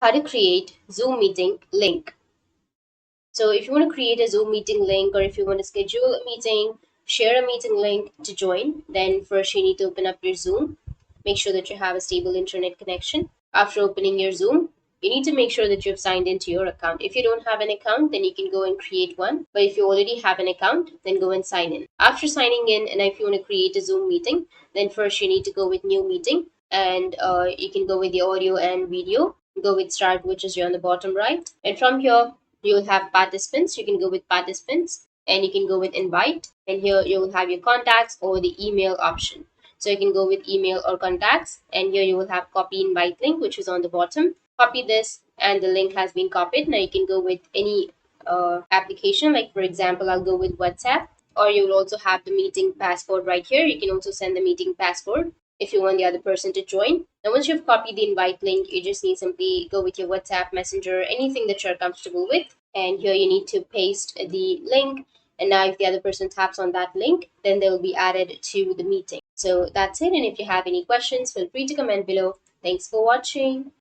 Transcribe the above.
How to create Zoom meeting link. So if you want to create a Zoom meeting link, or if you want to schedule a meeting, share a meeting link to join, then first you need to open up your Zoom. Make sure that you have a stable internet connection. After opening your Zoom, you need to make sure that you've signed into your account. If you don't have an account, then you can go and create one. But if you already have an account, then go and sign in. After signing in, and if you want to create a Zoom meeting, then first you need to go with new meeting, and you can go with the audio and video. Go with start, which is here on the bottom right. And from here, you will have participants. You can go with participants, and you can go with invite. And here you will have your contacts or the email option. So you can go with email or contacts, and here you will have copy invite link, which is on the bottom. Copy this, and the link has been copied. Now you can go with any application, like for example, I'll go with WhatsApp, or you will also have the meeting password right here. You can also send the meeting password if you want the other person to join. Now, once you've copied the invite link, you just need simply go with your WhatsApp, Messenger, anything that you're comfortable with. And here you need to paste the link. And now, if the other person taps on that link, then they will be added to the meeting. So that's it. And if you have any questions, feel free to comment below. Thanks for watching.